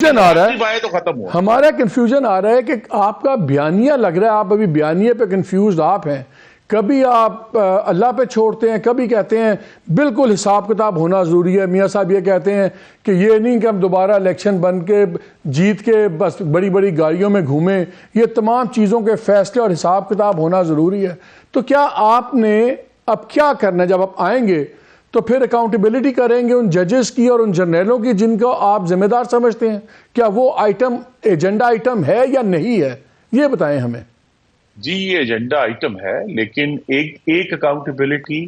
आ रहा है तो खत्म हुआ। हमारा कंफ्यूजन आ रहा है कि आपका बयानिया लग रहा है, आप अभी बयानिए पे कंफ्यूज आप हैं। कभी आप अल्लाह पे छोड़ते हैं, कभी कहते हैं बिल्कुल हिसाब किताब होना ज़रूरी है। मियाँ साहब ये कहते हैं कि ये नहीं कि हम दोबारा इलेक्शन बन के जीत के बस बड़ी बड़ी गाड़ियों में घूमें, ये तमाम चीज़ों के फैसले और हिसाब किताब होना ज़रूरी है। तो क्या आपने अब क्या करना है? जब आप आएंगे तो फिर अकाउंटेबिलिटी करेंगे उन जजेस की और उन जर्नलों की जिनको आप जिम्मेदार समझते हैं? क्या वो आइटम एजेंडा आइटम है या नहीं है, ये बताएं हमें। जी, ये एजेंडा आइटम है, लेकिन एक अकाउंटेबिलिटी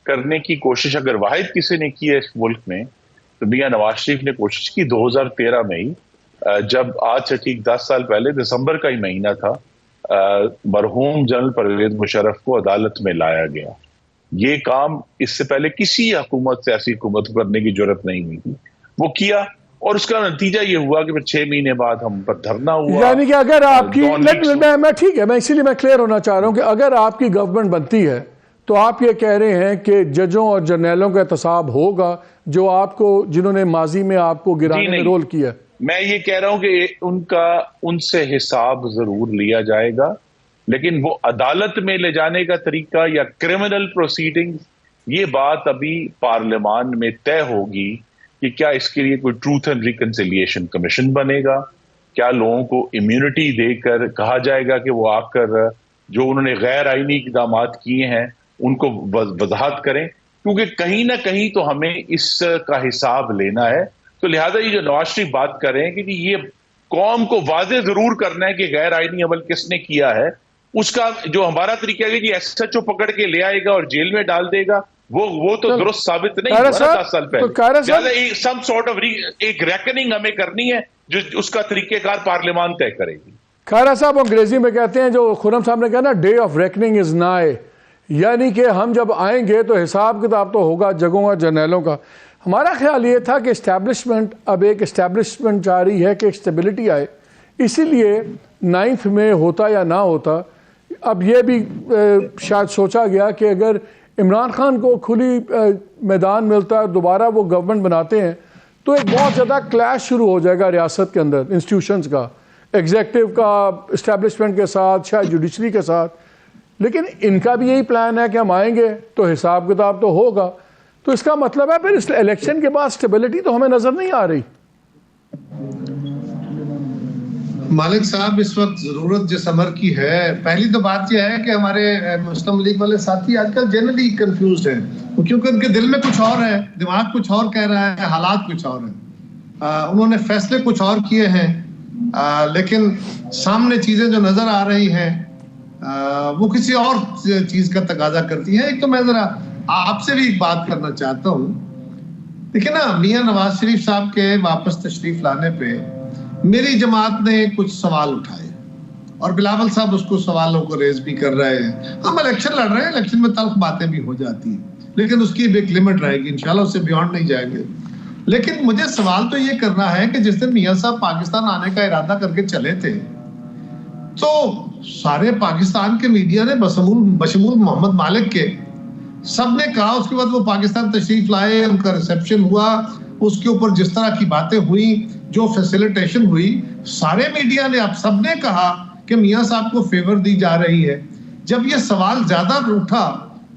करने की कोशिश अगर वाहिद किसी ने की है इस मुल्क में तो मियां नवाज शरीफ ने कोशिश की 2013 में ही, जब आज से ठीक 10 साल पहले दिसंबर का ही महीना था, मरहूम जनरल परवेज मुशर्रफ को अदालत में लाया गया। ये काम इससे पहले किसी हुकूमत से ऐसी हुकूमत करने की जरूरत नहीं हुई थी, वो किया और उसका नतीजा ये हुआ कि फिर 6 महीने बाद हम पर धरना हुआ। यानी कि अगर आपकी मैं ठीक है, मैं इसीलिए मैं क्लियर होना चाह रहा हूं कि अगर आपकी गवर्नमेंट बनती है तो आप ये कह रहे हैं कि जजों और जर्नलों का एहतसाब होगा जो आपको, जिन्होंने माजी में आपको गिराने में रोल किया। मैं ये कह रहा हूं कि उनसे हिसाब जरूर लिया जाएगा, लेकिन वो अदालत में ले जाने का तरीका या क्रिमिनल प्रोसीडिंग, ये बात अभी पार्लियामान में तय होगी कि क्या इसके लिए कोई ट्रूथ एंड रिकंसिलिएशन कमीशन बनेगा, क्या लोगों को इम्यूनिटी देकर कहा जाएगा कि वो आकर जो उन्होंने गैर आईनी इक़दाम किए हैं उनको वजाहत करें, क्योंकि कहीं ना कहीं तो हमें इसका हिसाब लेना है। तो लिहाजा ये जो नवाज शरीफ बात कर रहे हैं कि ये कौम को वाजे जरूर करना है कि गैर आईनी अमल किसने किया है, उसका जो हमारा तरीका है कि SHO पकड़ के ले आएगा और जेल में डाल देगा, वो तो दुरुस्त साबित नहीं हुआ 10 साल पहले। सम सॉर्ट ऑफ एक रेकनिंग हमें करनी है जो उसका तरीकेकार पार्लियामान तय करेगी। खारा साहब अंग्रेजी में कहते हैं, जो खुरम साहब ने कहा ना, डे ऑफ रेकनिंग इज नाए, यानी कि हम जब आएंगे तो हिसाब किताब तो होगा जगहों और जर्नलों का। हमारा ख्याल ये था कि इस्टेब्लिशमेंट अब एक इस्टेब्लिशमेंट चाह रही है कि स्टेबिलिटी आए, इसीलिए 9th में होता या ना होता, अब ये भी शायद सोचा गया कि अगर इमरान खान को खुली मैदान मिलता है, दोबारा वो गवर्नमेंट बनाते हैं, तो एक बहुत ज़्यादा क्लैश शुरू हो जाएगा रियासत के अंदर, इंस्टीट्यूशंस का, एग्जेक्टिव का, इस्टेब्लिशमेंट के साथ, शायद जुडिशरी के साथ। लेकिन इनका भी यही प्लान है कि हम आएंगे तो हिसाब किताब तो होगा। तो इसका मतलब है फिर इस इलेक्शन के बाद स्टेबिलिटी तो हमें नज़र नहीं आ रही। मालिक साहब, इस वक्त जरूरत जिस अमर की है, पहली तो बात यह है कि हमारे मुस्लिम लीग वाले साथी आजकल जनरली कंफ्यूज हैं, क्योंकि उनके दिल में कुछ और है, दिमाग कुछ और कह रहा है, हालात कुछ और है। उन्होंने फैसले कुछ और किए हैं, लेकिन सामने चीजें जो नजर आ रही हैं वो किसी और चीज का तकाजा करती है। एक तो मैं जरा आपसे भी एक बात करना चाहता हूँ। देखिए ना, मियां नवाज शरीफ साहब के वापस तशरीफ लाने पे मेरी जमात ने कुछ सवाल उठाए और बिलावल साहब उसको सवालों को रेज भी कर रहे हैं। हम इलेक्शन लड़ रहे हैं, इलेक्शन में तल्ख बातें भी हो जाती हैं, लेकिन उसकी भी एक लिमिट रहेगी, इंशाल्लाह उससे बियॉन्ड नहीं जाएंगे। लेकिन मुझे सवाल तो ये करना है कि जिस दिन मियां साहब पाकिस्तान आने का इरादा करके चले थे, तो सारे पाकिस्तान के मीडिया ने बशमूल मोहम्मद मालिक के सबने कहा, उसके बाद वो पाकिस्तान तशरीफ लाए, उनका रिसेप्शन हुआ, उसके ऊपर जिस तरह की बातें हुई, जो फैसिलिटेशन हुई, सारे मीडिया ने, आप सबने कहा कि मियां साहब को फेवर दी जा रही है। जब ये सवाल ज्यादा उठा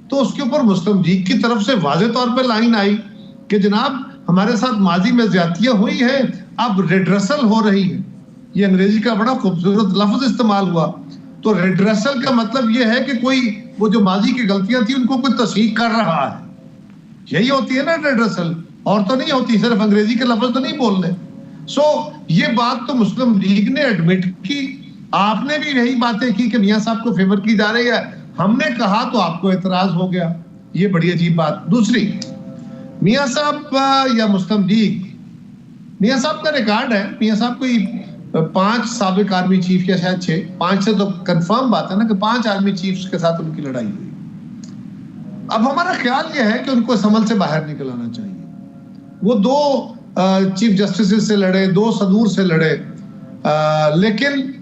तो उसके ऊपर मुस्लिम लीग की तरफ से वाज़े तौर पर लाइन आई कि जनाब हमारे साथ माजी में ज्यादतियां हुई है, अब रिड्रेसल हो रही है। ये अंग्रेजी का बड़ा खूबसूरत लफ्ज इस्तेमाल हुआ। तो रिड्रेसल का मतलब ये है कि कोई वो जो माजी की गलतियां थी उनको कोई तस्हीह कर रहा है, यही होती है ना रिड्रेसल, और तो नहीं होती, सिर्फ अंग्रेजी के लफ्ज तो नहीं बोलने। सो ये बात तो मुस्लिम लीग ने एडमिट की, आपने भी यही बातें की कि मियां साहब को फेवर की जा रही है, हमने कहा तो आपको एतराज हो गया। ये बड़ी अजीब बात। दूसरी, मियां साहब या मुस्लिम लीग, मियां साहब का रिकॉर्ड है, मियां साहब कोई 5 साबिक आर्मी चीफ या शायद 6, 5 से तो कंफर्म बात है ना कि 5 आर्मी चीफ्स के साथ उनकी लड़ाई हुई। अब हमारा ख्याल यह है कि उनको इस अमल से बाहर निकल आना चाहिए। वो 2 चीफ जस्टिस से लड़े, 2 सदूर से लड़े, लेकिन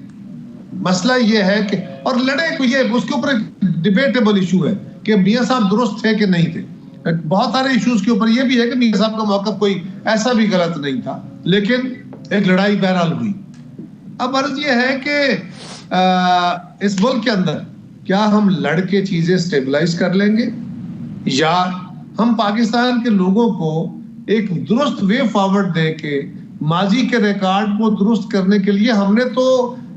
मसला ये है कि, और लड़े को ये, उसके ऊपर एक डिबेटेबल इशू है कि मियां साहब दुरुस्त थे कि नहीं थे। बहुत सारे इश्यूज के ऊपर ये भी है कि मियां साहब का मौक़िफ़ कोई ऐसा भी गलत नहीं था, लेकिन एक लड़ाई बहरहाल हुई। अब अर्ज ये है कि इस मुल्क के अंदर क्या हम लड़ के चीजें स्टेबलाइज कर लेंगे, या हम पाकिस्तान के लोगों को एक दुरुस्त वे फॉरवर्ड दे के माजी के रिकॉर्ड को दुरुस्त करने के लिए हमने तो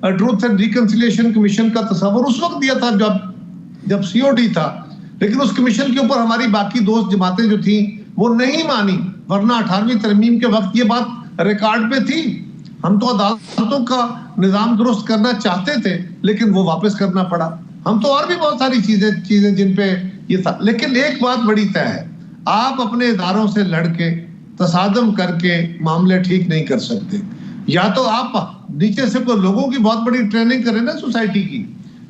ट्रूथ एंड रिकंसिलिएशन कमीशन का तस्वर उस वक्त दिया था जब सीओडी था, लेकिन उस कमीशन के ऊपर हमारी बाकी दोस्त जमातें जो थी वो नहीं मानी, वरना 18वीं तरमीम के वक्त ये बात रिकॉर्ड पे थी। हम तो अदालतों का निजाम दुरुस्त करना चाहते थे, लेकिन वो वापस करना पड़ा। हम तो और भी बहुत सारी चीजें जिन पे ये था, लेकिन एक बात बड़ी तय है, आप अपने इदारों से लड़के तसादम करके मामले ठीक नहीं कर सकते। या तो आप नीचे से कोई लोगों की बहुत बड़ी ट्रेनिंग करें ना सोसाइटी की,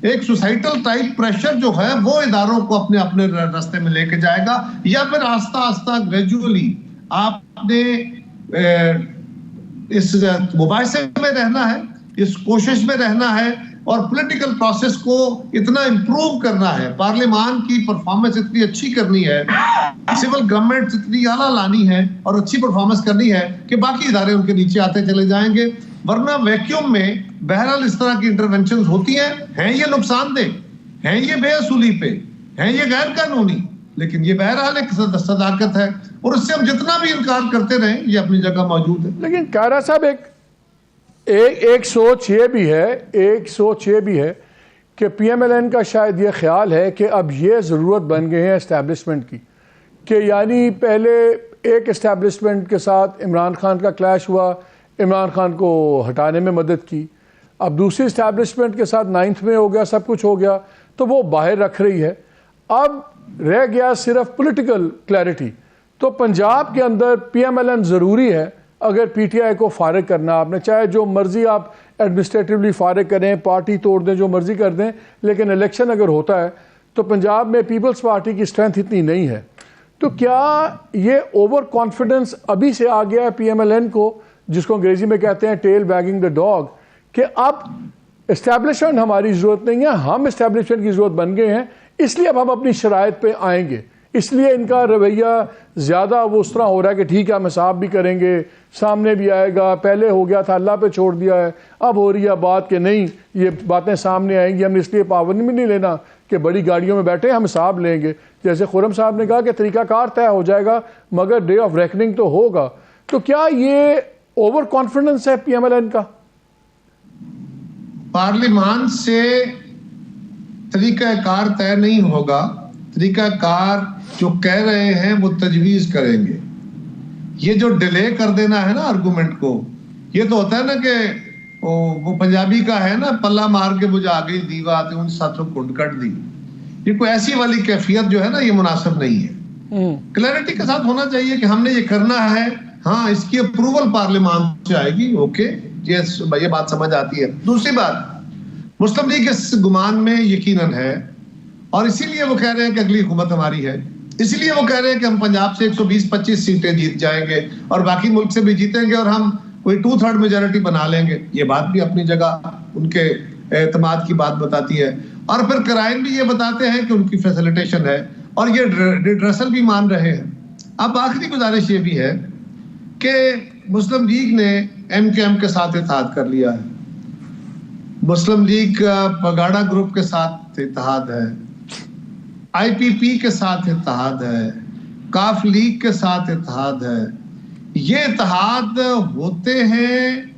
एक सोसाइटल टाइप प्रेशर जो है वो इदारों को अपने अपने रास्ते में लेके जाएगा, या फिर आस्ता आस्ता ग्रेजुअली आपने इस मुबाहिसे में रहना है, इस कोशिश में रहना है और पॉलिटिकल प्रोसेस को इतना इंप्रूव करना है, पार्लियामान की परफॉर्मेंस इतनी अच्छी करनी है, सिविल गवर्नमेंट इतनी आला लानी है और अच्छी परफॉर्मेंस करनी है कि बाकी इदारे उनके नीचे आते चले जाएंगे। वरना वैक्यूम में बहरहाल इस तरह की इंटरवेंशन होती हैं ये नुकसानदेह, हैं ये बेअसूली पे, हैं ये गैर कानूनी, लेकिन ये बहरहाल एक सदाकत है और उससे हम जितना भी इनकार करते रहें ये अपनी जगह मौजूद है। लेकिन कायरा साहब एक सोच ये भी है कि PMLN का शायद ये ख्याल है कि अब ये ज़रूरत बन गई है इस्टेब्लिशमेंट की, कि यानी पहले एक इस्टेब्लिशमेंट के साथ इमरान खान का क्लैश हुआ, इमरान खान को हटाने में मदद की, अब दूसरी इस्टेब्लिशमेंट के साथ 9th में हो गया, सब कुछ हो गया, तो वो बाहर रख रही है। अब रह गया सिर्फ पॉलिटिकल क्लैरिटी। तो पंजाब के अंदर PMLN ज़रूरी है अगर PTI को फारिग करना, आपने चाहे जो मर्ज़ी आप एडमिनिस्ट्रेटिवली फारिग करें, पार्टी तोड़ दें, जो मर्ज़ी कर दें, लेकिन इलेक्शन अगर होता है तो पंजाब में पीपल्स पार्टी की स्ट्रेंथ इतनी नहीं है। तो क्या ये ओवर कॉन्फिडेंस अभी से आ गया है PMLN को, जिसको अंग्रेजी में कहते हैं टेल वैगिंग द डॉग, कि अब इस्टेब्लिशमेंट हमारी ज़रूरत नहीं है, हम इस्टेब्लिशमेंट की ज़रूरत बन गए हैं, इसलिए अब हम अपनी शराइत पे आएंगे, इसलिए इनका रवैया ज़्यादा वो उस तरह हो रहा है कि ठीक है हम हिसाब भी करेंगे, सामने भी आएगा, पहले हो गया था अल्लाह पे छोड़ दिया है, अब हो रही है बात कि नहीं ये बातें सामने आएंगी, हमने इसलिए पाबंदी भी नहीं लेना कि बड़ी गाड़ियों में बैठे हम हिसाब लेंगे। जैसे खुर्रम साहब ने कहा कि तरीकाकार तय हो जाएगा मगर डे ऑफ रेकनिंग तो होगा। तो क्या ये ओवर कॉन्फिडेंस है PMLN का? पार्लियामान से तरीकाकार तय नहीं होगा, तरीकाकार जो कह रहे हैं वो तजवीज करेंगे। ये जो डिले कर देना है ना आर्गुमेंट को, ये तो होता है ना कि वो पंजाबी का है ना, पल्ला मार के बुझा गई दीवा आते उन साथों कुंड कट दी। ये कोई ऐसी वाली कैफियत जो है ना ये मुनासिब नहीं है। क्लैरिटी के साथ होना चाहिए कि हमने ये करना है, हाँ इसकी अप्रूवल पार्लियामान से आएगी, ओके ये बात समझ आती है। दूसरी बात, मुस्लिम लीग इस गुमान में यकीनन है और इसीलिए वो कह रहे हैं कि अगली हुकूमत हमारी है, इसीलिए वो कह रहे हैं कि हम पंजाब से 120-25 सीटें जीत जाएंगे और बाकी मुल्क से भी जीतेंगे और हम कोई 2/3 मेजॉरिटी बना लेंगे। ये बात भी अपनी जगह उनके एतमाद की बात बताती है। और फिर कराइन भी ये बताते हैं कि उनकी फैसिलिटेशन है और ये रिड्रेसल भी मान रहे हैं। अब आखिरी गुजारिश ये भी है कि मुस्लिम लीग ने MKM के साथ इत्तेहाद कर लिया है, मुस्लिम लीग का पगाड़ा ग्रुप के साथ इत्तेहाद है, IPP के साथ इत्तेहाद है, काफ लीग के साथ इत्तेहाद है। ये इत्तेहाद होते हैं,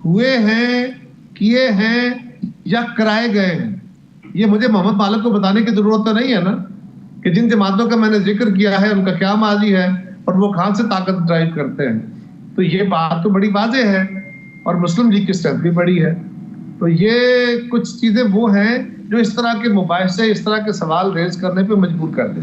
हुए हैं, किए हैं या कराए गए हैं, ये मुझे मोहम्मद मालिक को बताने की जरूरत तो नहीं है ना कि जिन जमातों का मैंने जिक्र किया है उनका क्या माजी है और वो कहां से ताकत ड्राइव करते हैं। तो ये बात तो बड़ी वाज़ेह है और मुस्लिम लीग की स्ट्रेंथ भी बड़ी है। तो ये कुछ चीजें वो हैं जो इस तरह के मुबाहिसे, इस तरह के सवाल रेज करने पे मजबूर कर दें।